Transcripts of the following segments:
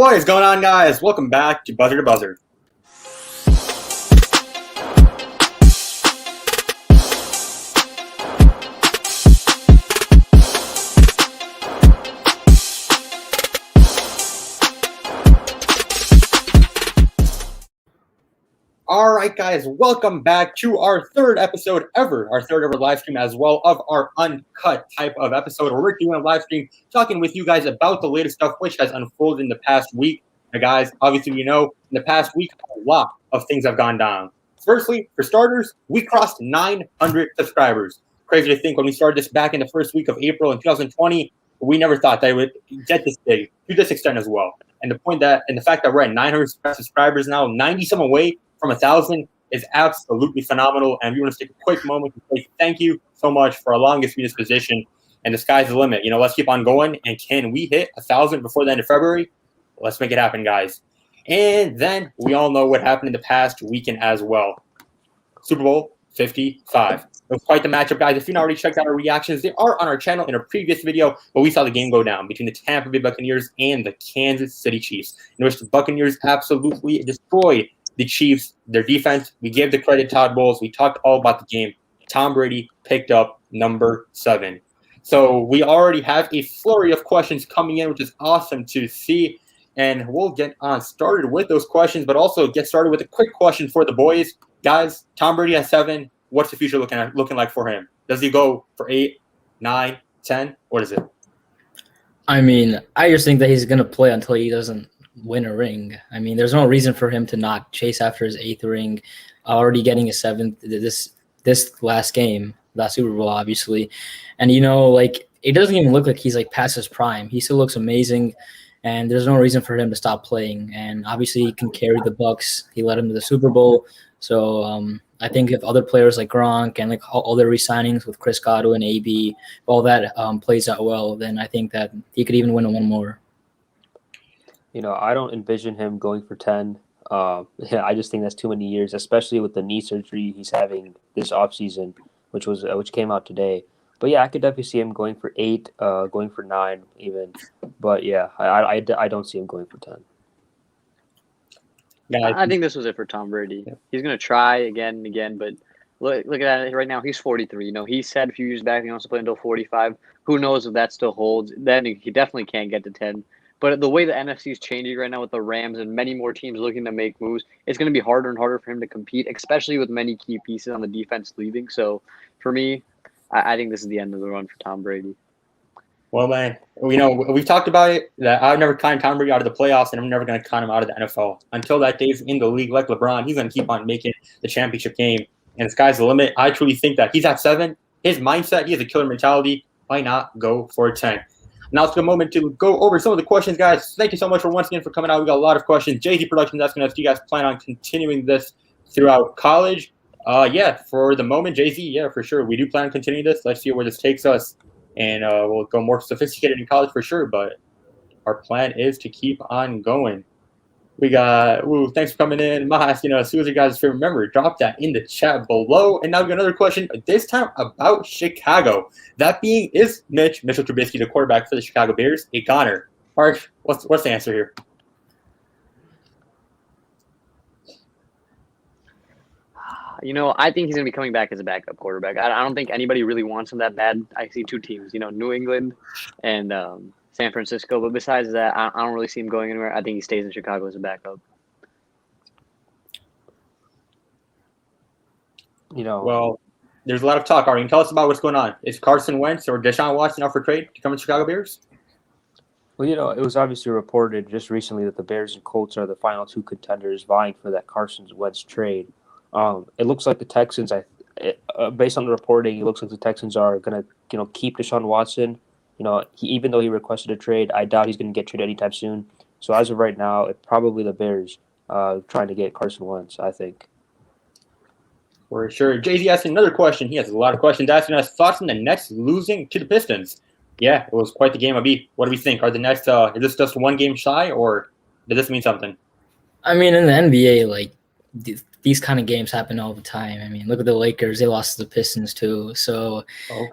What is going on, guys? Welcome back to Buzzer2Buzzer. Alright guys, welcome back to our third episode ever, our third ever live stream as well of our Uncut type of episode where we're doing a live stream talking with you guys about the latest stuff which has unfolded in the past week. Now guys, obviously in the past week a lot of things have gone down. Firstly, for starters, we crossed 900 subscribers. Crazy to think when we started this back in the first week of April in 2020, we never thought that it would get this big, to this extent as well. And the fact that we're at 900 subscribers now, 90-some away from 1,000 is absolutely phenomenal, and we want to take a quick moment to say thank you so much for allowing us to be in this position. And the sky's the limit. Let's keep on going. And can we hit 1,000 before the end of February? Let's make it happen, guys. And then we all know what happened in the past weekend as well. Super Bowl 55. It was quite the matchup, guys. If you've not already checked out our reactions, they are on our channel in a previous video, but we saw the game go down between the Tampa Bay Buccaneers and the Kansas City Chiefs, in which the Buccaneers absolutely destroyed the Chiefs, their defense. We gave the credit to Todd Bowles. We talked all about the game. Tom Brady picked up number 7. So we already have a flurry of questions coming in, which is awesome to see. And we'll get on started with those questions, but also get started with a quick question for the boys. Guys, Tom Brady at 7. What's the future looking like for him? Does he go for 8, 9, 10? What is it? I mean, I just think that he's going to play until he doesn't win a ring. I mean, there's no reason for him to not chase after his 8th ring, already getting a 7th this last game, last Super Bowl, obviously. And, it doesn't even look like he's, past his prime. He still looks amazing, and there's no reason for him to stop playing. And, obviously, he can carry the Bucs. He led him to the Super Bowl. So, I think if other players like Gronk and, all their re-signings with Chris Godwin, AB, all that plays out well, then I think that he could even win one more. I don't envision him going for 10. I just think that's too many years, especially with the knee surgery he's having this offseason, which came out today. But yeah, I could definitely see him going for 8, going for 9 even. But yeah, I don't see him going for 10. Yeah, I think this was it for Tom Brady. Yeah. He's going to try again and again, but look at it right now. He's 43. He said a few years back he wants to play until 45. Who knows if that still holds? Then he definitely can't get to 10. But the way the NFC is changing right now with the Rams and many more teams looking to make moves, it's going to be harder and harder for him to compete, especially with many key pieces on the defense leaving. So for me, I think this is the end of the run for Tom Brady. Well, man, we've talked about it, that I've never counted Tom Brady out of the playoffs, and I'm never going to count him out of the NFL. Until that day's in the league like LeBron, he's going to keep on making the championship game. And the sky's the limit. I truly think that he's at 7. His mindset, he has a killer mentality. Why not go for 10? Now it's a good moment to go over some of the questions, guys. Thank you so much once again for coming out. We got a lot of questions. JZ Productions asking us, do you guys plan on continuing this throughout college? Yeah, for the moment, JZ, yeah, for sure. We do plan on continuing this. Let's see where this takes us. And we'll go more sophisticated in college for sure. But our plan is to keep on going. We got, thanks for coming in. Mahas, as soon as you guys remember, drop that in the chat below. And now we got another question, this time about Chicago. That being, is Mitchell Trubisky, the quarterback for the Chicago Bears, a goner? Mark, what's the answer here? I think he's going to be coming back as a backup quarterback. I don't think anybody really wants him that bad. I see 2 teams, New England and San Francisco. But besides that, I don't really see him going anywhere. I think he stays in Chicago as a backup. Well, there's a lot of talk. Ari, tell us about what's going on. Is Carson Wentz or Deshaun Watson out for trade to come to Chicago Bears? Well, it was obviously reported just recently that the Bears and Colts are the final 2 contenders vying for that Carson Wentz trade. It looks like the Texans, based on the reporting, it looks like the Texans are going to, keep Deshaun Watson. Even though he requested a trade, I doubt he's going to get traded anytime soon. So as of right now, it's probably the Bears trying to get Carson Wentz, I think. For sure. Jay-Z asking another question. He has a lot of questions asking us thoughts on the Nets losing to the Pistons. Yeah, it was quite the game. What do we think? Are the Nets, is this just 1 game shy, or does this mean something? I mean, in the NBA, these kind of games happen all the time. I mean, look at the Lakers. They lost to the Pistons too. So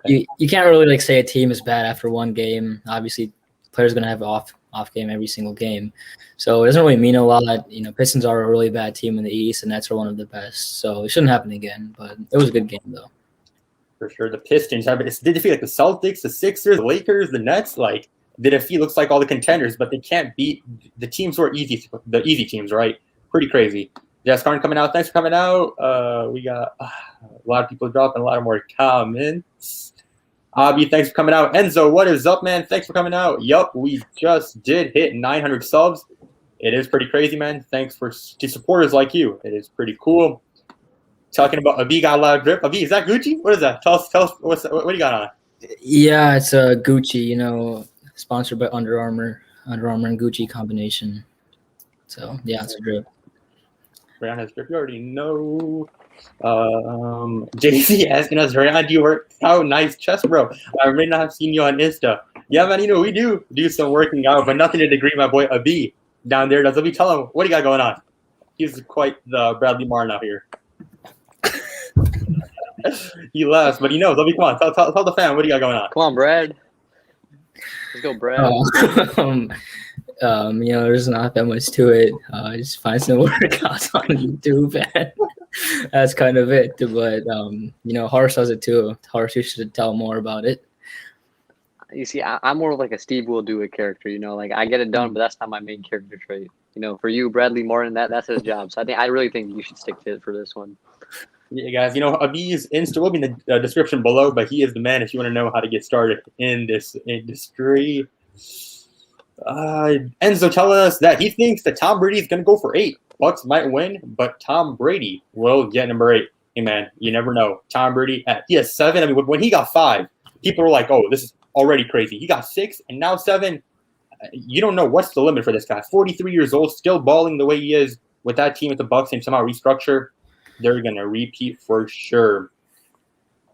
you can't really say a team is bad after 1 game. Obviously, players are going to have off off game every single game. So it doesn't really mean a lot. Pistons are a really bad team in the East, and Nets are one of the best. So it shouldn't happen again, but it was a good game, though. For sure. The Pistons did defeat the Celtics, the Sixers, the Lakers, the Nets. They defeat looks like all the contenders, but they can't beat the teams who are the easy teams, right? Pretty crazy. Jess Karn coming out. Thanks for coming out. We got a lot of people dropping a lot of more comments. Abby, thanks for coming out. Enzo, what is up, man? Thanks for coming out. Yup, we just did hit 900 subs. It is pretty crazy, man. Thanks to supporters like you. It is pretty cool. Talking about Abi got a lot of drip. Abi, is that Gucci? What is that? Tell us what do you got on it? Yeah, it's a Gucci, sponsored by Under Armour and Gucci combination. So, yeah, it's a drip. Rayon has drip. You already know. JC asking us, Rayon, do you work out? Nice chest, bro. I may not have seen you on Insta. Yeah, man, we do some working out, but nothing to degree my boy Abi down there does. Abi, tell him, what do you got going on? He's quite the Bradley Martin out here. He laughs, but he knows. Abi, come on, tell the fam, what do you got going on? Come on, Brad. Let's go, Brad. There's not that much to it. Just find some workouts on YouTube, and that's kind of it. But Harsh does it too. Harsh, you should tell more about it. You see, I'm more of like a Steve will do it character. I get it done, but that's not my main character trait. For you, Bradley Martin, that's his job. So I really think you should stick to it for this one. Yeah, guys, Abi's Insta will be in the description below, but he is the man if you want to know how to get started in this industry. Enzo telling us that he thinks that Tom Brady is going to go for 8. Bucks might win, but Tom Brady will get number 8. Hey, man, you never know. Tom Brady, he has 7. I mean, when he got 5, people were like, oh, this is already crazy. He got 6, and now 7. You don't know what's the limit for this guy. 43 years old, still balling the way he is with that team at the Bucks and somehow restructure. They're going to repeat for sure.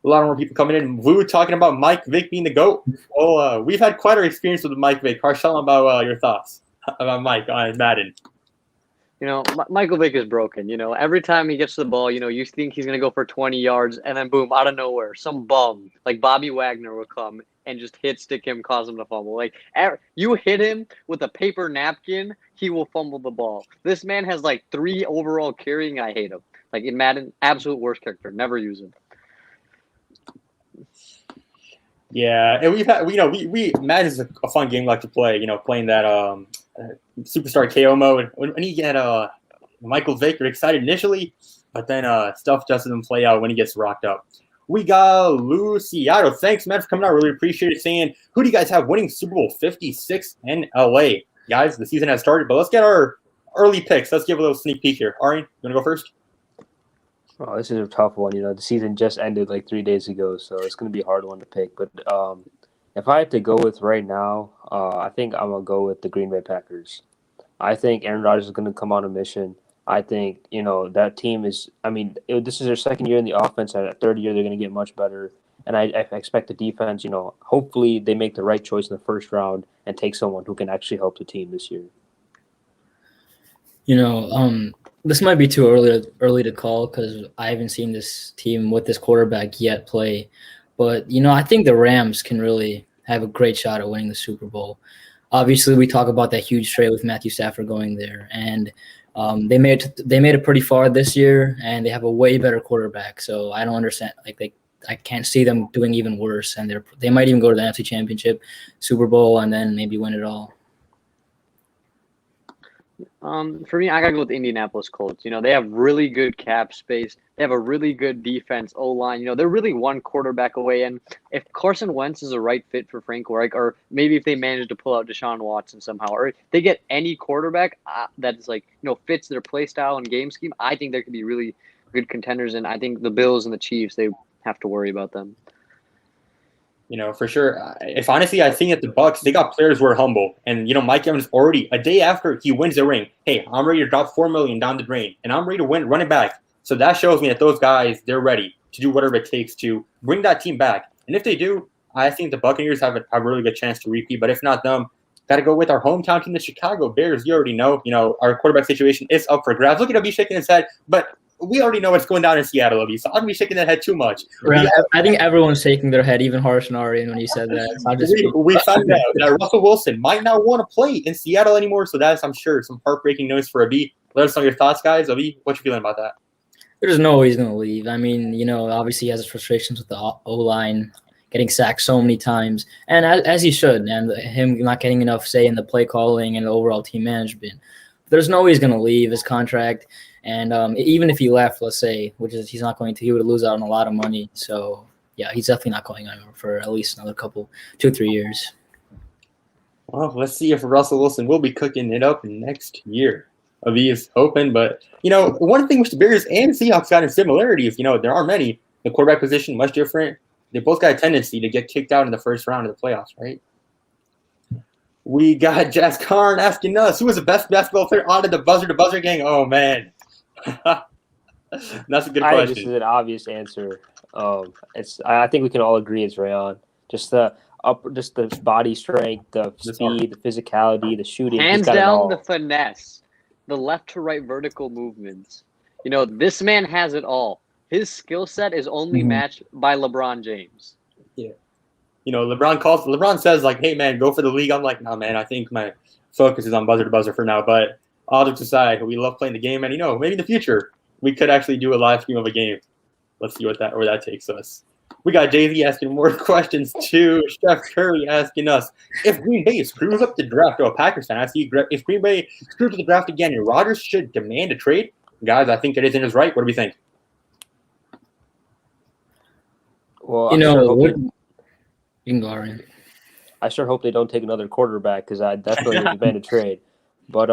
A lot more people coming in. Vu talking about Mike Vick being the GOAT. Well, we've had quite our experience with Mike Vick. Harsh, tell him about your thoughts about Mike on Madden. Michael Vick is broken. Every time he gets to the ball, you think he's going to go for 20 yards, and then boom, out of nowhere, some bum like Bobby Wagner will come and just stick him, cause him to fumble. You hit him with a paper napkin, he will fumble the ball. This man has 3 overall carrying. I hate him. In Madden, absolute worst character. Never use him. Yeah, and we've had, Madden is a fun game to play. Playing that superstar KO mode. When you get Michael Vick, you're excited initially, but then stuff just doesn't play out when he gets rocked up. We got Luciano. Thanks, man, for coming out. Really appreciate it. Saying, who do you guys have winning Super Bowl 56 in LA? Guys, the season has started, but let's get our early picks. Let's give a little sneak peek here. Ari, you want to go first? Oh, this is a tough one. The season just ended 3 days ago, so it's going to be a hard one to pick. But if I had to go with right now, I think I'm going to go with the Green Bay Packers. I think Aaron Rodgers is going to come on a mission. I think, that team is – this is their second year in the offense. At a third year, they're going to get much better. And I expect the defense, hopefully they make the right choice in the first round and take someone who can actually help the team this year. This might be too early to call because I haven't seen this team with this quarterback yet play. But, I think the Rams can really have a great shot at winning the Super Bowl. Obviously, we talk about that huge trade with Matthew Stafford going there. And they made it pretty far this year, and they have a way better quarterback. So I don't understand. I can't see them doing even worse. And they might even go to the NFC Championship, Super Bowl, and then maybe win it all. For me, I gotta go with the Indianapolis Colts. They have really good cap space. They have a really good defense, O-line. They're really one quarterback away. And if Carson Wentz is a right fit for Frank Reich, or maybe if they manage to pull out Deshaun Watson somehow, or if they get any quarterback that's fits their play style and game scheme, I think there could be really good contenders. And I think the Bills and the Chiefs, they have to worry about them. For sure. If honestly, I think at the Bucks, they got players who are humble. And, Mike Evans already, a day after he wins the ring, hey, I'm ready to drop $4 million down the drain, and I'm ready to win, run it back. So that shows me that those guys, they're ready to do whatever it takes to bring that team back. And if they do, I think the Buccaneers have a really good chance to repeat. But if not them, got to go with our hometown team, the Chicago Bears. You already know, our quarterback situation is up for grabs. Look at him, he's shaking his head. But we already know what's going down in Seattle, Obi, so I'm going to be shaking that head too much. I think everyone's shaking their head, even Harsh and Arian, when you said that. It's not just we found out that Russell Wilson might not want to play in Seattle anymore, so that's, I'm sure, some heartbreaking news for Abi. Let us know your thoughts, guys. Abi, what you feeling about that? There's no way he's going to leave. I mean, obviously he has his frustrations with the O-line, getting sacked so many times, and as he should, and him not getting enough say in the play calling and the overall team management. There's no way he's going to leave his contract, and even if he left, let's say, which is he's not going to, he would lose out on a lot of money. So, yeah, he's definitely not going anywhere for at least another 2-3 years. Well, let's see if Russell Wilson will be cooking it up next year. Avi is hoping, but, one thing which the Bears and Seahawks got in similarities, there are many. The quarterback position, much different. They both got a tendency to get kicked out in the first round of the playoffs, right? We got Jazz Karn asking us, who was the best basketball player out of the Buzzer2Buzzer gang? Oh, man. That's a good question. This is an obvious answer. I think we can all agree it's Rayon. Just the body strength, the speed, the physicality, the shooting. Hands down, the finesse, the left to right vertical movements. This man has it all. His skill set is only matched by LeBron James. Yeah. LeBron says, like, hey, man, go for the league. I'm like, no, man, I think my focus is on Buzzer2Buzzer for now. But all jokes aside, we love playing the game. And, maybe in the future, we could actually do a live stream of a game. Let's see where that takes us. We got Jay-Z asking more questions, too. Chef Curry asking us, if Green Bay screws up the draft, Packers fan, if Green Bay screws up the draft again and Rodgers should demand a trade, guys, I think it is in his right. What do we think? Well, you can go, Arian. I sure hope they don't take another quarterback because I definitely would demand a trade. But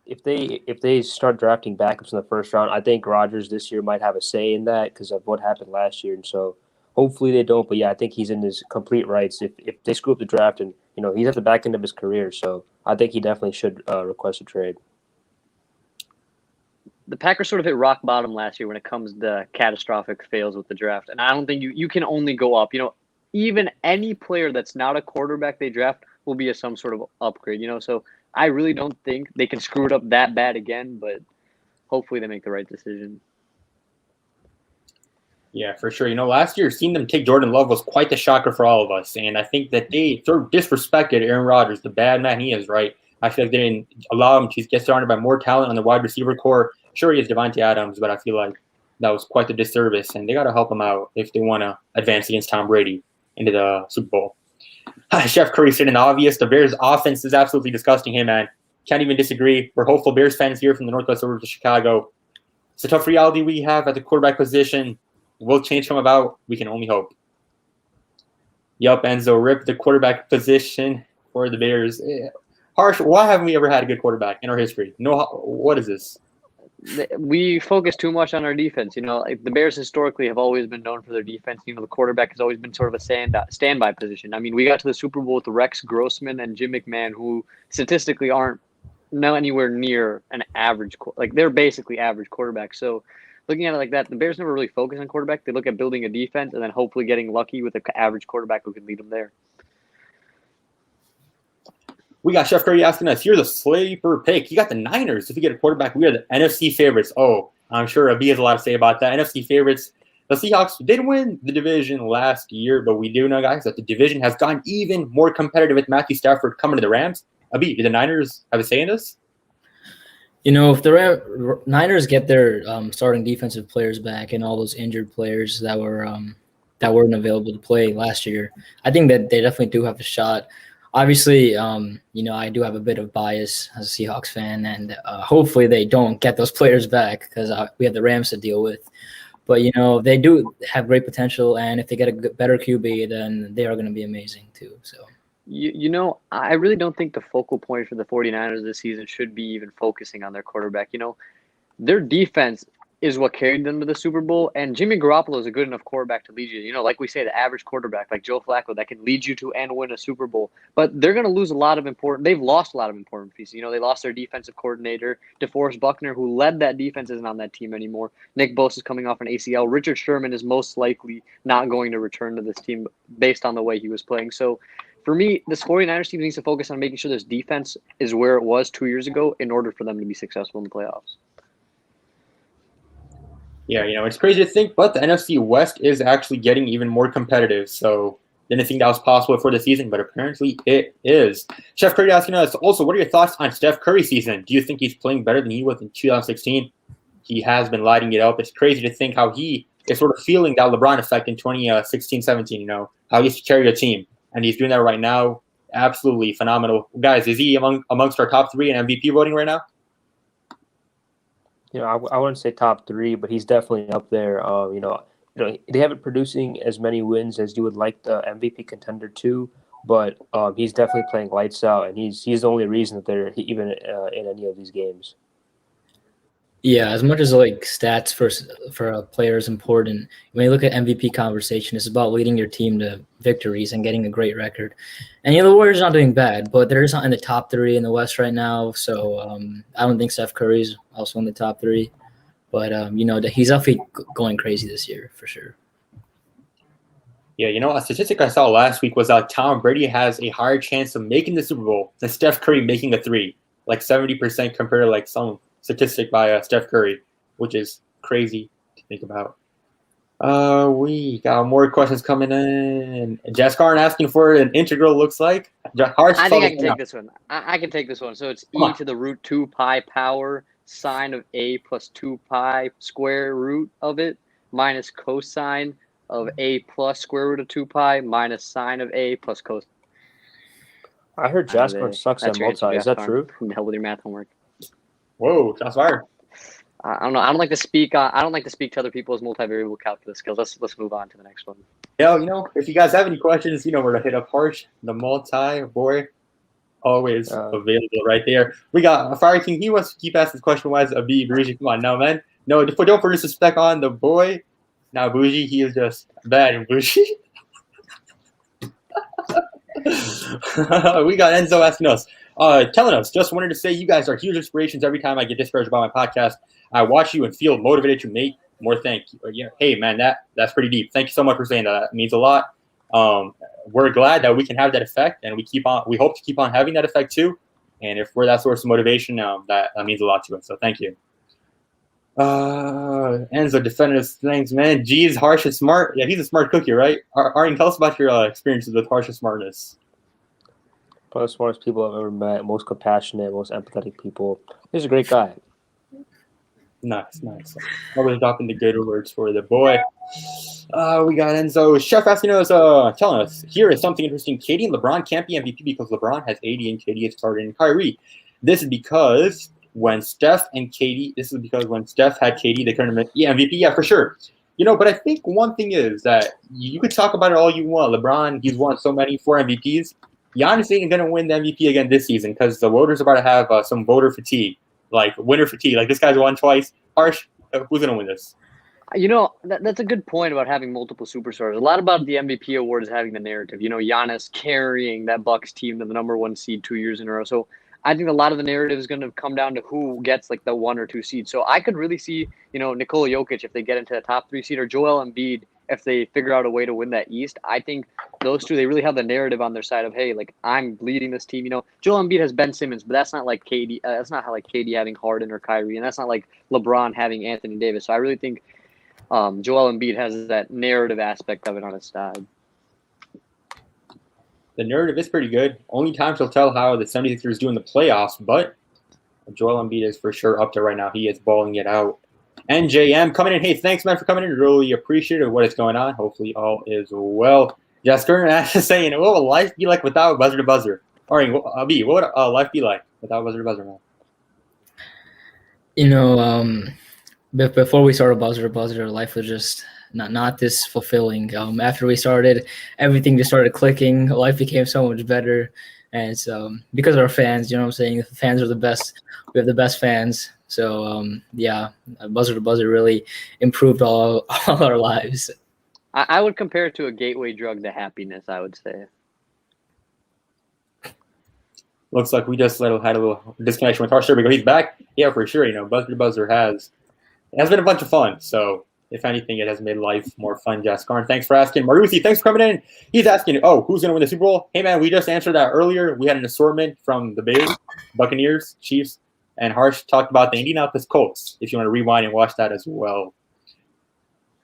if they start drafting backups in the first round, I think Rodgers this year might have a say in that because of what happened last year. And so hopefully they don't. But yeah, I think he's in his complete rights if they screw up the draft, and he's at the back end of his career. So I think he definitely should request a trade. The Packers sort of hit rock bottom last year when it comes to catastrophic fails with the draft. And I don't think you can only go up. Even any player that's not a quarterback they draft will be some sort of upgrade, So I really don't think they can screw it up that bad again, but hopefully they make the right decision. Yeah, for sure. Last year, seeing them take Jordan Love was quite the shocker for all of us. And I think that they sort of disrespected Aaron Rodgers, the bad man he is, right? I feel like they didn't allow him to get surrounded by more talent on the wide receiver core. Sure, he is Devontae Adams, but I feel like that was quite the disservice, and they got to help him out if they want to advance against Tom Brady into the Super Bowl. Chef Curry said an obvious. The Bears' offense is absolutely disgusting. Hey, man, can't even disagree. We're hopeful Bears fans here from the Northwest suburbs of Chicago. It's a tough reality we have at the quarterback position. Will change come about. We can only hope. Yup, Enzo, rip the quarterback position for the Bears. Harsh, why haven't we ever had a good quarterback in our history? No, what is this? We focus too much on our defense. The Bears historically have always been known for their defense. The quarterback has always been sort of a standby position. I mean, we got to the Super Bowl with Rex Grossman and Jim McMahon, who statistically aren't anywhere near an average. They're basically average quarterbacks. So looking at it like that, the Bears never really focus on quarterback. They look at building a defense and then hopefully getting lucky with an average quarterback who can lead them there. We got Chef Curry asking us, here's a sleeper pick. You got the Niners. If you get a quarterback, we are the NFC favorites. Oh, I'm sure Abi has a lot to say about that. NFC favorites. The Seahawks did win the division last year, but we do know, guys, that the division has gotten even more competitive with Matthew Stafford coming to the Rams. Abi, do the Niners have a say in this? If the Niners get their starting defensive players back and all those injured players that weren't available to play last year, I think that they definitely do have a shot. Obviously, I do have a bit of bias as a Seahawks fan, and hopefully they don't get those players back because we have the Rams to deal with. But, they do have great potential, and if they get a better QB, then they are going to be amazing too. So, I really don't think the focal point for the 49ers this season should be even focusing on their quarterback. Their defense is what carried them to the Super Bowl. And Jimmy Garoppolo is a good enough quarterback to lead you. Like we say, the average quarterback, like Joe Flacco, that can lead you to and win a Super Bowl. But they're going to lose they've lost a lot of important pieces. They lost their defensive coordinator, DeForest Buckner, who led that defense, isn't on that team anymore. Nick Bosa is coming off an ACL. Richard Sherman is most likely not going to return to this team based on the way he was playing. So for me, this 49ers team needs to focus on making sure this defense is where it was 2 years ago in order for them to be successful in the playoffs. Yeah, it's crazy to think, but the NFC West is actually getting even more competitive. So didn't think that was possible for the season, but apparently it is. Chef Curry asking us also, what are your thoughts on Steph Curry's season? Do you think he's playing better than he was in 2016? He has been lighting it up. It's crazy to think how he is sort of feeling that LeBron effect in 2016-17, how he used to carry a team. And he's doing that right now. Absolutely phenomenal. Guys, is he amongst our top 3 in MVP voting right now? I wouldn't say top 3, but he's definitely up there. They haven't producing as many wins as you would like the MVP contender to, but he's definitely playing lights out, and he's the only reason that they're even in any of these games. Yeah, as much as like stats for a player is important, when you look at MVP conversation, it's about leading your team to victories and getting a great record. And the Warriors are not doing bad, but they're just not in the top 3 in the West right now. So I don't think Steph Curry's also in the top 3, but he's definitely going crazy this year for sure. Yeah, a statistic I saw last week was that Tom Brady has a higher chance of making the Super Bowl than Steph Curry making a 3, like 70% compared to like some statistic by Steph Curry, which is crazy to think about. We got more questions coming in. Jaskarn asking for an integral looks like. I think I can take this one. I can take this one. So it's e to the root 2 pi power sine of a plus 2 pi square root of it minus cosine of a plus square root of 2 pi minus sine of a plus cosine. I heard Jaskarn sucks at multi. Is that true? Hell with your math homework. Whoa, that's fired. I don't know. I don't like to speak. I don't like to speak to other people's multivariable calculus skills. Let's move on to the next one. Yeah, if you guys have any questions, where to hit up Harsh, the multi boy, always available right there. We got Fire King. He wants to keep asking this question. Why is a B Bougie? Come on, now, man. No, don't put disrespect on the boy. Now, Bougie, he is just bad and Bougie. We got Enzo asking us. Telling us, just wanted to say you guys are huge inspirations every time I get discouraged about my podcast. I watch you and feel motivated to make more. Thank you. Yeah, hey, man, that's pretty deep. Thank you so much for saying that. It means a lot. We're glad that we can have that effect, and we hope to keep on having that effect too. And if we're that source of motivation, that means a lot to us. So thank you. Enzo defending us. Thanks, man. Geez, Harsh is smart. Yeah, he's a smart cookie, right? Arjen, tell us about your experiences with Harsh's smartness. One of the smartest people I've ever met, most compassionate, most empathetic people. He's a great guy. Nice. Always dropping the good words for the boy. We got Enzo. Chef asking us, telling us, here is something interesting. KD and LeBron can't be MVP because LeBron has 80 and KD is Harden and Kyrie. This is because when Steph had KD, they couldn't make MVP. Yeah, for sure. But I think one thing is that you could talk about it all you want. LeBron, he's won so many 4 MVPs. Giannis ain't going to win the MVP again this season because the voters are about to have some voter fatigue, like winner fatigue. Like this guy's won twice. Harsh, who's going to win this? That's a good point about having multiple superstars. A lot about the MVP award is having the narrative. Giannis carrying that Bucks team to the number 1 seed 2 years in a row. So I think a lot of the narrative is going to come down to who gets like the 1 or 2 seed. So I could really see, Nikola Jokic if they get into the top 3 seed, or Joel Embiid if they figure out a way to win that East. I think those two, they really have the narrative on their side of, hey, like I'm leading this team. Joel Embiid has Ben Simmons, but that's not like KD. That's not how like KD having Harden or Kyrie, and that's not like LeBron having Anthony Davis. So I really think Joel Embiid has that narrative aspect of it on his side. The narrative is pretty good. Only time she'll tell how the 76ers do in the playoffs, but Joel Embiid is for sure up there right now. He is balling it out. NJM coming in. Hey, thanks, man, for coming in. Really appreciate it. What is going on? Hopefully all is well. Jasker saying, what will life be like without Buzzer to Buzzer? All right, B, what would life be like without Buzzer to Buzzer, man? Before we started Buzzer to Buzzer, life was just not this fulfilling. After we started, everything just started clicking. Life became so much better. And it's because of our fans, you know what I'm saying? The fans are the best. We have the best fans. So, Buzzer to Buzzer really improved all our lives. I would compare it to a gateway drug to happiness, I would say. Looks like we just had a little disconnection with Harsher, but he's back. Yeah, for sure. Buzzer to Buzzer has been a bunch of fun. So, if anything, it has made life more fun. Jaskarn, thanks for asking. Maruthi, thanks for coming in. He's asking, who's going to win the Super Bowl? Hey, man, we just answered that earlier. We had an assortment from the Bears, Buccaneers, Chiefs, and Harsh talked about the Indianapolis Colts, if you want to rewind and watch that as well.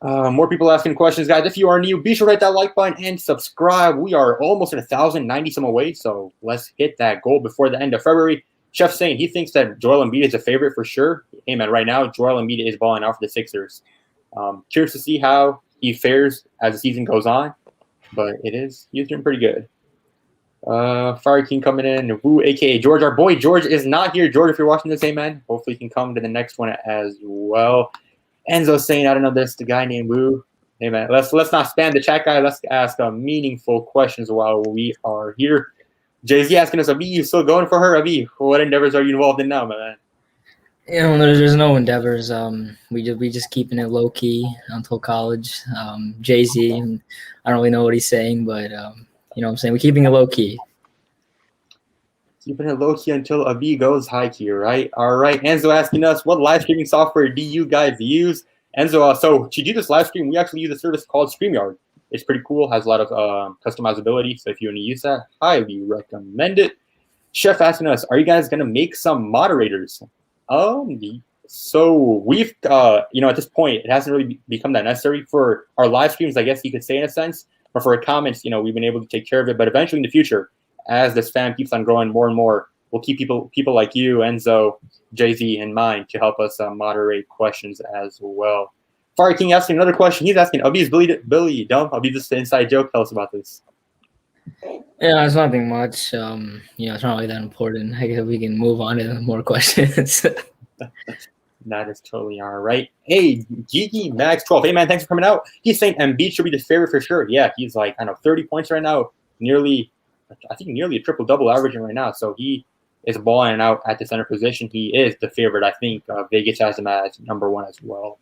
More people asking questions, guys. If you are new, be sure to hit that like button and subscribe. We are almost at 1,090 some away, so let's hit that goal before the end of February. Chef saying he thinks that Joel Embiid is a favorite for sure. Hey, man, right now, Joel Embiid is balling out for the Sixers. Curious to see how he fares as the season goes on, but he's doing pretty good. Fire King coming in. Woo, a.k.a. George. Our boy George is not here. George, if you're watching this, hey, man, hopefully you can come to the next one as well. Enzo saying, I don't know this, the guy named Woo. Hey, man, let's not spam the chat guy. Let's ask meaningful questions while we are here. Jay-Z asking us, Abi, you still going for her? Abi, what endeavors are you involved in now, man? You know, there's no endeavors. We just keeping it low key until college. Jay-Z, I don't really know what he's saying, but you know what I'm saying? We're keeping it low key. Keeping it low key until Abi goes high key, right? All right. Enzo asking us, what live streaming software do you guys use? Enzo, so to do this live stream, we actually use a service called StreamYard. It's pretty cool. Has a lot of customizability. So if you want to use that, highly recommend it. Chef asking us, are you guys going to make some moderators? So we've, at this point, it hasn't really become that necessary for our live streams, I guess you could say in a sense. But for our comments, we've been able to take care of it. But eventually in the future, as this fan keeps on growing more and more, we'll keep people like you, Enzo, Jay-Z in mind to help us moderate questions as well. Fire King asking another question. He's asking, Abi's Billy dumb? Abi, this is the inside joke. Tell us about this. Yeah, it's nothing much. It's not really that important. I guess we can move on to more questions. That is totally all right. Hey, Geeky Max 12. Hey, man, thanks for coming out. He's saying Embiid should be the favorite for sure. Yeah, he's like, 30 points right now. Nearly a triple-double averaging right now. So he is balling out at the center position. He is the favorite. I think Vegas has him as number one as well.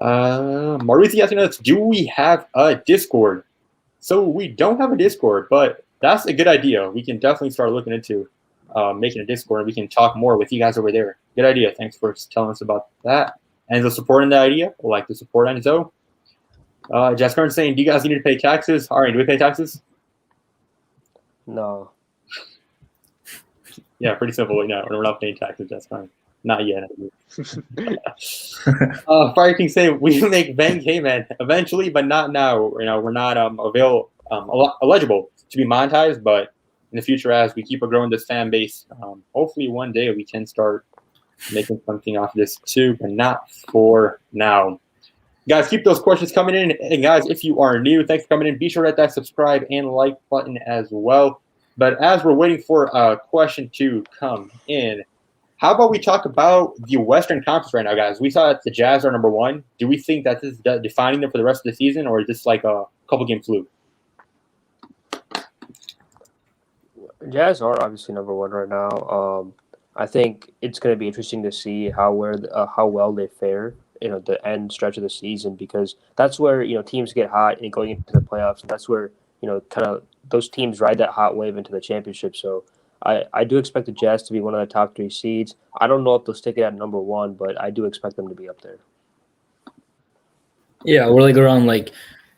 Mauricio asking us, do we have a Discord? So we don't have a Discord, but that's a good idea. We can definitely start looking into making a Discord, and we can talk more with you guys over there. Good idea. Thanks for telling us about that. Enzo supporting the idea. We'll like to support Enzo. Jasper saying, do you guys need to pay taxes? All right, do we pay taxes? No. Yeah, pretty simple. No, we're not paying taxes. That's fine. Not yet. Fire King saying we make Bang K-Man eventually, but not now. We're not eligible to be monetized, but in the future, as we keep growing this fan base, hopefully one day we can start making something off of this too, but not for now. Guys, keep those questions coming in. And guys, if you are new, thanks for coming in. Be sure to hit that subscribe and like button as well. But as we're waiting for a question to come in, how about we talk about the Western Conference right now, guys? We saw that the Jazz are number one. Do we think that this is defining them for the rest of the season, or is this like a couple-game fluke? Jazz are obviously number one right now. I think it's going to be interesting to see how well they fare, the end stretch of the season, because that's where teams get hot and going into the playoffs, and that's where kind of those teams ride that hot wave into the championship. So I do expect the Jazz to be one of the top three seeds. I don't know if they'll stick it at number one, but I do expect them to be up there. Yeah, we're like around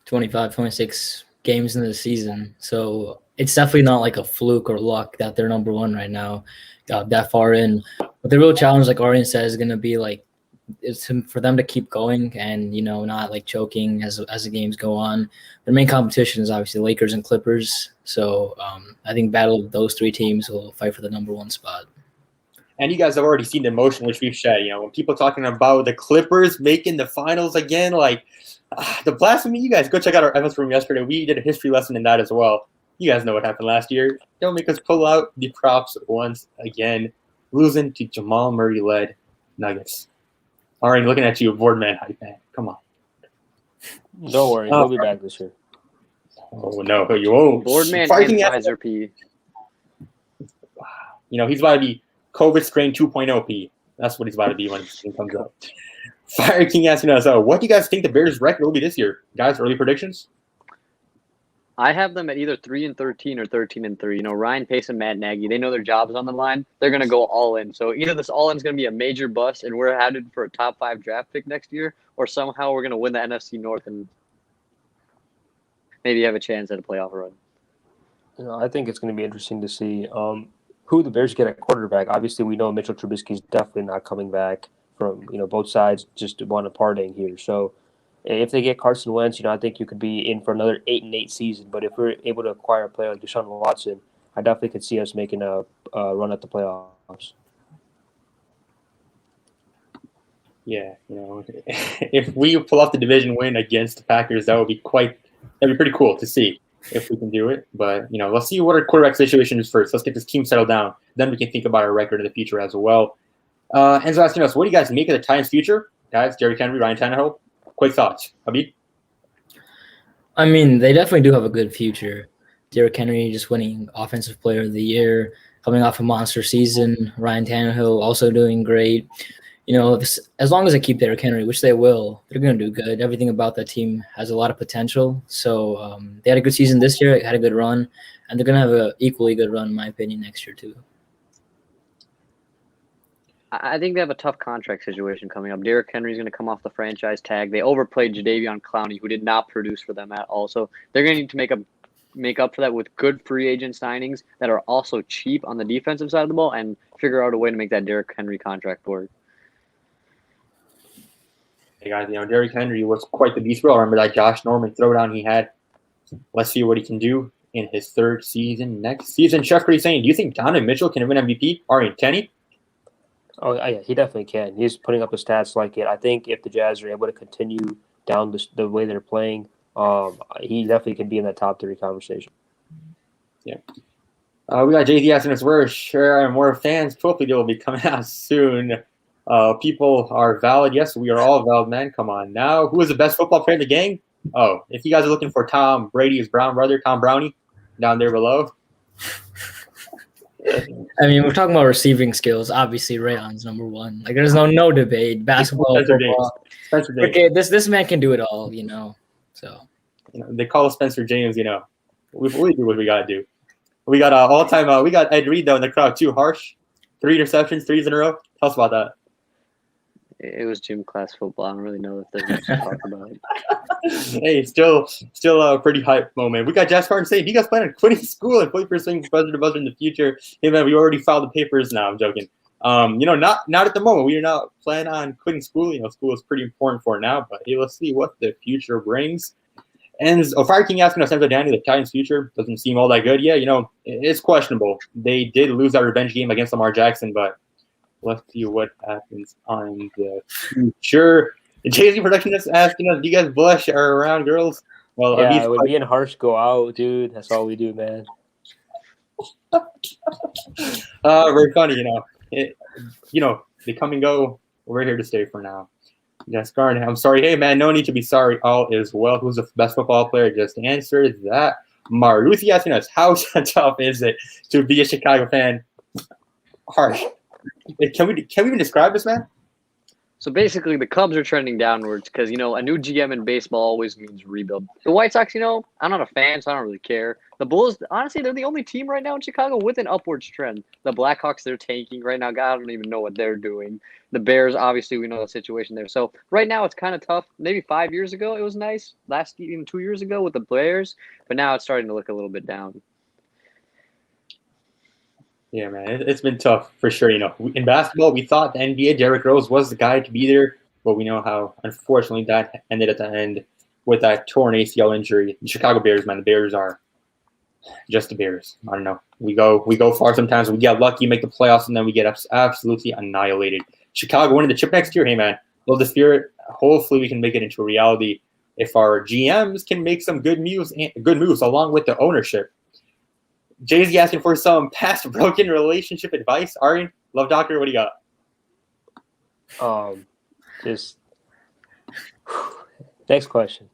25, 26 games into the season. So it's definitely not like a fluke or luck that they're number one right now, that far in. But the real challenge, like Arian said, is going to be it's for them to keep going and not choking as the games go on. Their main competition is obviously Lakers and Clippers. So I think battle of those three teams will fight for the number one spot. And you guys have already seen the emotion which we've shed. When people talking about the Clippers making the finals again, the blasphemy. You guys go check out our episode from yesterday. We did a history lesson in that as well. You guys know what happened last year. Don't make us pull out the props once again, losing to Jamal Murray-led Nuggets. All right, looking at you, Boardman hype man. Come on. Don't worry, he'll be back this year. Oh no, you won't. Boardman Advisor P. He's about to be COVID strain 2.0 P. That's what he's about to be when he comes up. Fire King asking us, what do you guys think the Bears' record will be this year? Guys, early predictions? I have them at either 3-13 or 13-3. Ryan Pace and Matt Nagy, they know their job's on the line. They're going to go all in. So either this all in is going to be a major bust and we're headed for a top 5 draft pick next year, or somehow we're going to win the NFC North and maybe have a chance at a playoff run. I think it's going to be interesting to see who the Bears get at quarterback. Obviously, we know Mitchell Trubisky's definitely not coming back from both sides just want to parting here. So if they get Carson Wentz, I think you could be in for another 8-8 season. But if we're able to acquire a player like Deshaun Watson, I definitely could see us making a run at the playoffs. Yeah, if we pull off the division win against the Packers, that'd be pretty cool to see if we can do it. But let's see what our quarterback situation is first. Let's get this team settled down. Then we can think about our record in the future as well. Enzo asking us, what do you guys make of the Titans' future? Guys, Derrick Henry, Ryan Tannehill, quick thoughts. Habib? I mean, they definitely do have a good future. Derrick Henry just winning Offensive Player of the Year, coming off a monster season. Ryan Tannehill also doing great. As long as they keep Derrick Henry, which they will, they're going to do good. Everything about that team has a lot of potential. So they had a good season this year, had a good run, and they're going to have an equally good run, in my opinion, next year too. I think they have a tough contract situation coming up. Derrick Henry's going to come off the franchise tag. They overplayed Jadeveon Clowney, who did not produce for them at all. So they're going to need to make up for that with good free agent signings that are also cheap on the defensive side of the ball and figure out a way to make that Derrick Henry contract work. Hey guys, Derrick Henry was quite the beast. I remember that Josh Norman throwdown he had. Let's see what he can do in his third season next season. Chef Pretty saying, do you think Donovan Mitchell can win MVP? Arian, Kenny? Oh, yeah, he definitely can. He's putting up the stats like it. I think if the Jazz are able to continue down the way they're playing, he definitely can be in that top 3 conversation. Yeah. We got JD asking us, where sure more fans trophy deal will be coming out soon. People are valid. Yes, we are all valid, man. Come on now. Who is the best football player in the game? Oh, if you guys are looking for Tom Brady's brown brother, Tom Brownie, down there below. I mean, we're talking about receiving skills. Obviously, Rayon's number one. Like, there's no debate. Basketball, football. Spencer James. Okay, this man can do it all. So they call us Spencer James. We do what we gotta do. We got all-time. We got Ed Reed though in the crowd too. Harsh, 3 interceptions, 3s in a row. Tell us about that. It was gym class football. I don't really know if there's much to talk about. Hey, still a pretty hype moment. We got Jazz Carton saying, "You guys plan on quitting school and play for Buzzer2Buzzer in the future?" Hey man, we already filed the papers. Now I'm joking. Not at the moment. We are not planning on quitting school. School is pretty important for now. But hey, let's see what the future brings. And Fire King asking us, Enzo Danny, the Titans' future doesn't seem all that good. Yeah, it's questionable. They did lose that revenge game against Lamar Jackson, but let's see what happens on the future. Jay-Z Production is asking us, do you guys blush or around girls? Well, yeah, when me and Harsh go out, dude, that's all we do, man. Very funny, they come and go. We're here to stay for now. Yes, Garden, I'm sorry. Hey, man, no need to be sorry. All is well. Who's the best football player? Just answer that. Maruthi asking us, how tough is it to be a Chicago fan? Harsh. Can we even describe this, man? So basically, the Cubs are trending downwards because, a new GM in baseball always means rebuild. The White Sox, I'm not a fan, so I don't really care. The Bulls, honestly, they're the only team right now in Chicago with an upwards trend. The Blackhawks, they're tanking right now. God, I don't even know what they're doing. The Bears, obviously, we know the situation there. So right now, it's kind of tough. Maybe 5 years ago, it was nice. Even 2 years ago with the Bears. But now it's starting to look a little bit down. Yeah, man, it's been tough for sure. In basketball, we thought the NBA, Derrick Rose was the guy to be there, but we know how, unfortunately, that ended at the end with that torn ACL injury. The Chicago Bears, man, the Bears are just the Bears. I don't know. We go far sometimes. We get lucky, make the playoffs, and then we get absolutely annihilated. Chicago winning the chip next year. Hey, man, love the spirit. Hopefully, we can make it into reality if our GMs can make some good moves along with the ownership. Jay-Z asking for some past broken relationship advice. Arian, Love Doctor, what do you got? Just next question.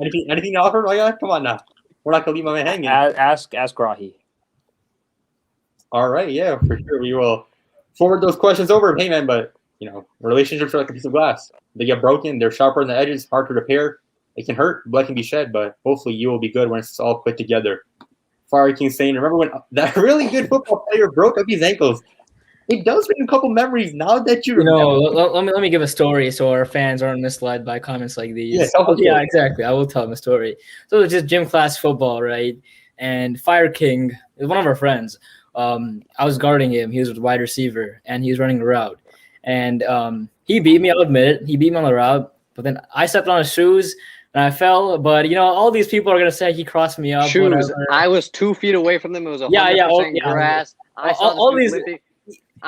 Anything to offer, my guy? Come on now. We're not gonna leave my man hanging. Ask Rahi. All right, yeah, for sure. We will forward those questions over. Hey man, but relationships are like a piece of glass. They get broken, they're sharper on the edges, hard to repair. It can hurt, blood can be shed, but hopefully you will be good when it's all put together. Fire King saying, remember when that really good football player broke up his ankles? It does bring a couple memories now that you remember. Let me give a story so our fans aren't misled by comments like these. Yeah, exactly. I will tell them a story. So it was just gym class football, right? And Fire King is one of our friends. I was guarding him. He was a wide receiver, and he was running a route. and he beat me. I'll admit it. He beat me on the route, but then I stepped on his shoes and I fell. But all these people are gonna say he crossed me up. Shoes. Whatever. I was 2 feet away from them. It was 100% grass. I saw all this these. dude limping.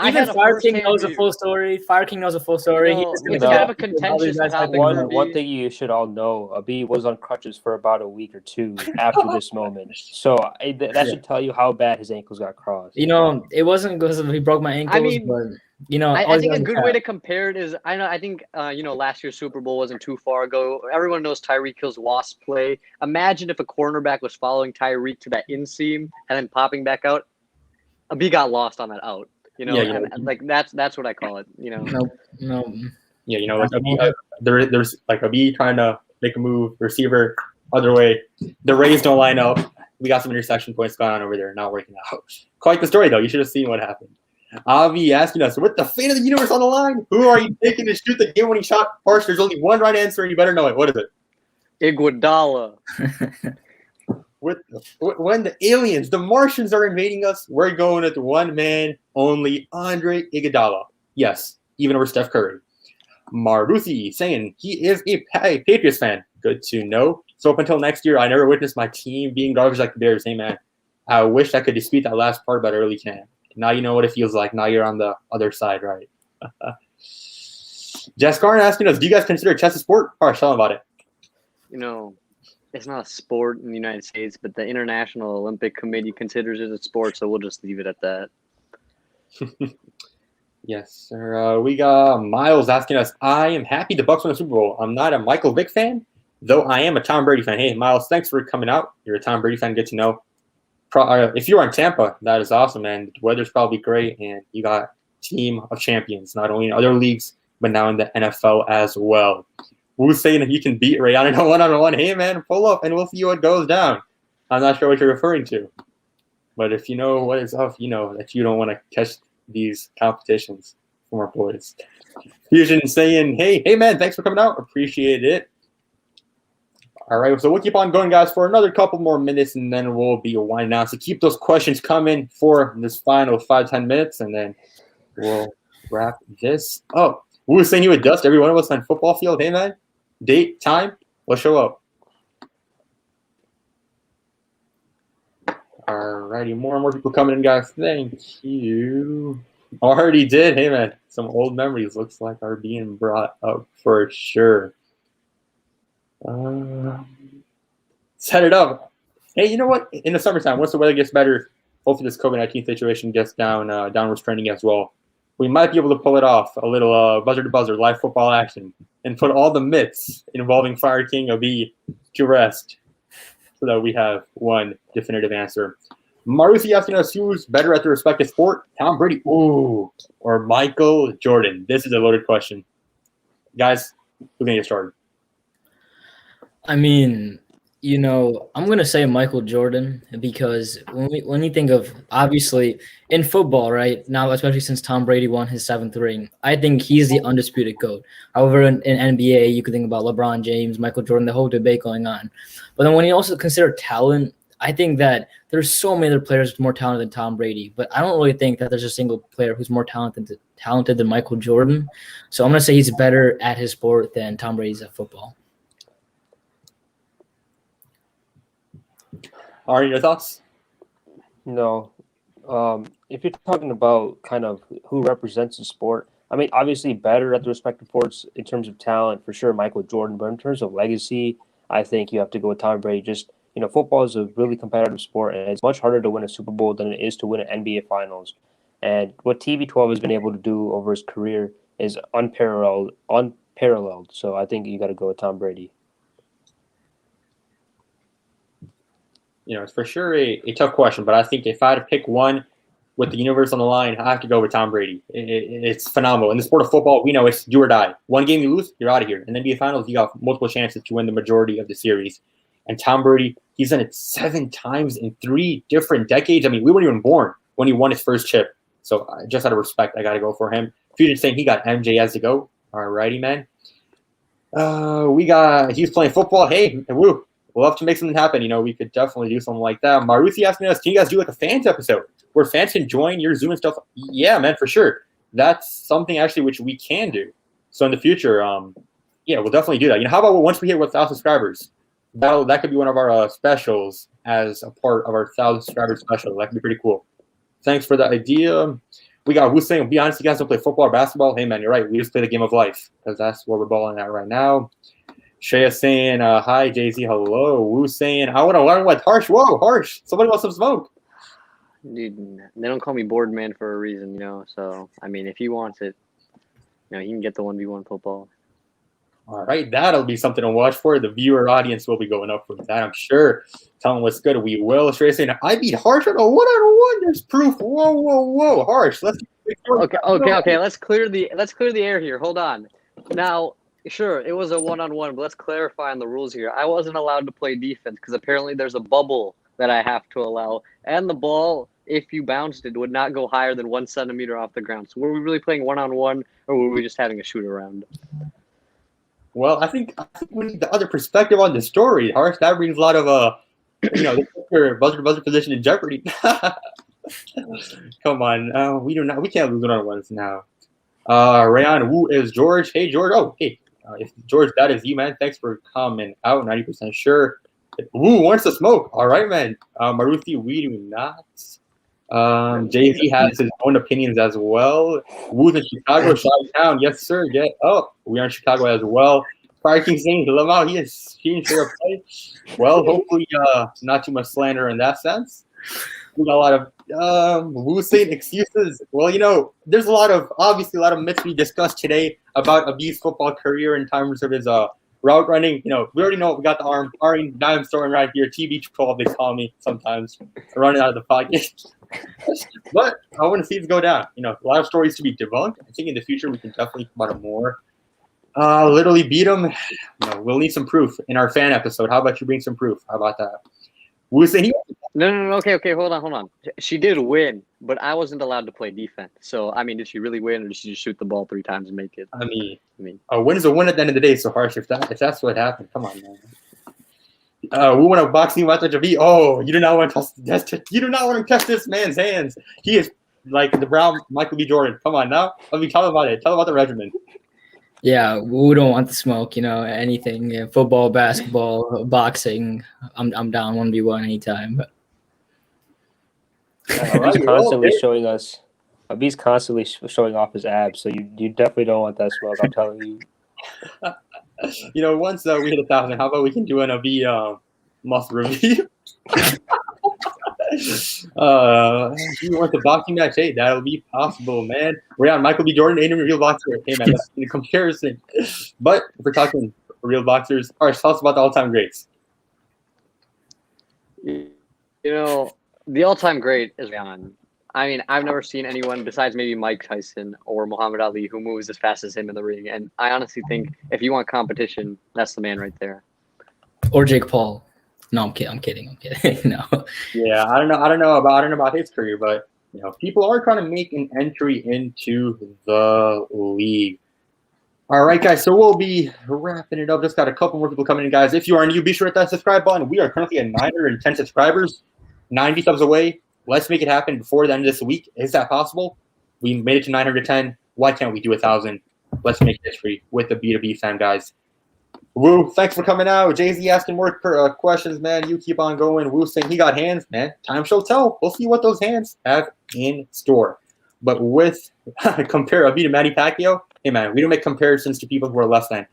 Even Fire King knows a full story. Fire King knows a full story. It's kind of a contentious topic. One thing you should all know: Abi was on crutches for about a week or two after this moment. So that should tell you how bad his ankles got crossed. It wasn't because he broke my ankles, I think a good way to compare it is I think last year's Super Bowl wasn't too far ago. Everyone knows Tyreek Hill's wasp play. Imagine if a cornerback was following Tyreek to that inseam and then popping back out. Abi got lost on that out. That's what I call it. No. Yeah, like there's like Abi trying to make a move, receiver other way. The Rays don't line up. We got some interception points going on over there, not working out. Quite the story though. You should have seen what happened. Avi asking us, with the fate of the universe on the line, who are you taking to shoot the game-winning shot? First, there's only one right answer, and you better know it. What is it? Iguodala. When the aliens, the Martians, are invading us, we're going with one man only, Andre Iguodala. Yes, even over Steph Curry. Maruthi saying he is a Patriots fan. Good to know. So up until next year, I never witnessed my team being garbage like the Bears. Hey, man, I wish I could dispute that last part, but I really can't. Now you know what it feels like. Now you're on the other side, right? Jess Garn asking us, do you guys consider chess a sport? Harsh, tell them about it. It's not a sport in the United States, but the International Olympic Committee considers it a sport, so we'll just leave it at that. Yes, sir. We got Miles asking us, I am happy the Bucs won the Super Bowl. I'm not a Michael Vick fan, though I am a Tom Brady fan. Hey, Miles, thanks for coming out. You're a Tom Brady fan. Good to know. If you're in Tampa, that is awesome, man. The weather's probably great, and you got a team of champions, not only in other leagues, but now in the NFL as well. Who's saying if you can beat Rihanna in a one-on-one? Hey, man, pull up, and we'll see what goes down. I'm not sure what you're referring to. But if you know what is up, you know that you don't want to catch these competitions from our boys. Fusion saying, hey, man, thanks for coming out. Appreciate it. All right, so we'll keep on going, guys, for another couple more minutes, and then we'll be winding down. So keep those questions coming for this final 5-10 minutes, and then we'll wrap this up. We were saying you would dust every one of us on football field. Hey, man, date, time, we'll show up. All righty, more and more people coming in, guys. Thank you. Already did. Hey, man, some old memories looks like are being brought up for sure. Set it up. Hey, you know what? In the summertime, once the weather gets better, hopefully this COVID-19 situation gets downwards trending as well. We might be able to pull it off, a little buzzer-to-buzzer live football action, and put all the myths involving Fire King Abi to rest so that we have one definitive answer. Maruthi asking us who's better at their respective sport, Tom Brady, or Michael Jordan. This is a loaded question. Guys, we're going to get started. I mean, I'm going to say Michael Jordan because when you think of, obviously, in football, right, now, especially since Tom Brady won his 7th ring, I think he's the undisputed GOAT. However, in NBA, you could think about LeBron James, Michael Jordan, the whole debate going on. But then when you also consider talent, I think that there's so many other players more talented than Tom Brady, but I don't really think that there's a single player who's more talented than Michael Jordan. So I'm going to say he's better at his sport than Tom Brady's at football. Are your thoughts? No. If you're talking about kind of who represents the sport, I mean, obviously better at the respective sports in terms of talent, for sure, Michael Jordan. But in terms of legacy, I think you have to go with Tom Brady. Just, football is a really competitive sport, and it's much harder to win a Super Bowl than it is to win an NBA Finals. And what TB12 has been able to do over his career is unparalleled. So I think you got to go with Tom Brady. It's for sure a tough question, but I think if I had to pick one with the universe on the line, I have to go with Tom Brady. It's phenomenal. In the sport of football, we know it's do or die. One game you lose, you're out of here. In the NBA Finals, you got multiple chances to win the majority of the series. And Tom Brady, he's done it 7 times in 3 different decades. I mean, we weren't even born when he won his first chip. So just out of respect, I got to go for him. Fusion saying he got MJ as to go. All righty, man. He's playing football. Hey, woo. We'll have to make something happen. We could definitely do something like that. Maruthi asking us, can you guys do like a fans episode where fans can join your Zoom and stuff? Yeah, man, for sure. that's something actually which we can do. So in the future, yeah, we'll definitely do that. How about once we hit 1,000 subscribers, that could be one of our specials as a part of our 1,000 subscribers special. That could be pretty cool. Thanks for the idea. We got who's saying, be honest, you guys don't play football or basketball. Hey man, you're right. We just play the game of life because that's what we're balling at right now. Shea saying, hi, Jay-Z, hello. Woo saying, I want to learn what Harsh. Whoa, Harsh. Somebody wants some smoke. Dude, they don't call me board man for a reason, So, I mean, if he wants it, he can get the 1v1 football. All right, that'll be something to watch for. The viewer audience will be going up for that, I'm sure. Tell them what's good. We will. Shea saying, I beat Harsh on a one-on-one. There's proof. Whoa. Harsh, let's. Okay. Let's clear the air here. Hold on. Now, sure, it was a one-on-one, but let's clarify on the rules here. I wasn't allowed to play defense because apparently there's a bubble that I have to allow, and the ball, if you bounced it, would not go higher than 1 centimeter off the ground. So were we really playing one-on-one, or were we just having a shoot around? Well, I think we need the other perspective on the story, Harsh. That brings a lot of buzzer position in jeopardy. Come on, we can't lose one-on-ones now. Rayon Wu is George. Hey George. Oh, hey, if George, that is you, man. Thanks for coming out. 90% sure. Wu wants to smoke. All right, man. Maruthi, we do not. Jay-Z has his own opinions as well. Wu's in Chicago, Chi-Town. Yes, sir. We are in Chicago as well. Fire King saying, Lamau, he is fair play. Well, hopefully not too much slander in that sense. We got a lot of Wu saying excuses. Well, there's obviously a lot of myths we discussed today about Abhi's football career in terms of his route running. We already know we got the arm story right here. TB12, they call me sometimes, running out of the pocket. But I want to see it go down. A lot of stories to be debunked. I think in the future we can definitely talk about it more. Literally beat him. We'll need some proof in our fan episode. How about you bring some proof? How about that? Wu saying No. Okay, hold on. She did win, but I wasn't allowed to play defense. So, I mean, did she really win, or did she just shoot the ball 3 times and make it? I mean, a win is a win at the end of the day. So Harsh, if that's what happened, come on, man. We want a boxing match with Abhi. Oh, you do not want to test this man's hands. He is like the brown Michael B. Jordan. Come on now. Let me tell him about it. Tell him about the regimen. Yeah, we don't want the smoke. Anything. Yeah, football, basketball, boxing. I'm down 1v1 anytime. Abhi's constantly showing us. Abhi's constantly showing off his abs, so you definitely don't want that smoke. I'm telling you. Once we hit 1,000, how about we can do an Abhi muscle review? You want the boxing match? Hey, that'll be possible, man. We're on Michael B. Jordan, ain't a real boxer. Hey, man, that's in comparison. But if we're talking real boxers, all right, tell us about the all-time greats. The all-time great is Ryan. I mean, I've never seen anyone besides maybe Mike Tyson or Muhammad Ali who moves as fast as him in the ring. And I honestly think if you want competition, that's the man right there. Or Jake Paul. No, I'm kidding. No. Yeah, I don't know about his career, but people are trying to make an entry into the league. All right, guys. So we'll be wrapping it up. Just got a couple more people coming in, guys. If you are new, be sure to hit that subscribe button. We are currently at 910 subscribers, 90 subs away. Let's make it happen before the end of this week. Is that possible? We made it to 910. Why can't we do 1,000? Let's make history with the B2B fan, guys. Woo, thanks for coming out. Jay-Z asking more questions, man. You keep on going. Woo saying he got hands, man. Time shall tell. We'll see what those hands have in store. But with compare Abhi to Manny Pacquiao, hey, man, we don't make comparisons to people who are less than.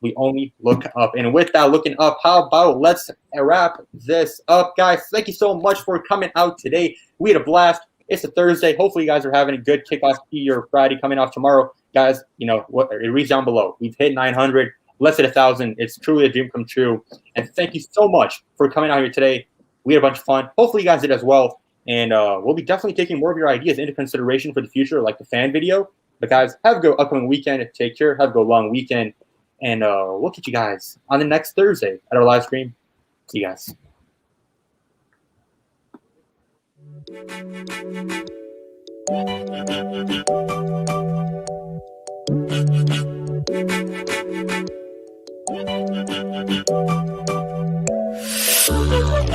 We only look up. And with that looking up, how about let's wrap this up, guys. Thank you so much for coming out today. We had a blast. It's a Thursday. Hopefully you guys are having a good kickoff to your Friday coming off tomorrow. Guys, what it reads down below. We've hit 900. Let's hit 1,000. It's truly a dream come true. And thank you so much for coming out here today. We had a bunch of fun. Hopefully you guys did as well. And we'll be definitely taking more of your ideas into consideration for the future, like the fan video. But guys, have a good upcoming weekend. Take care. Have a good long weekend. And we'll catch you guys on the next Thursday at our live stream. See you guys.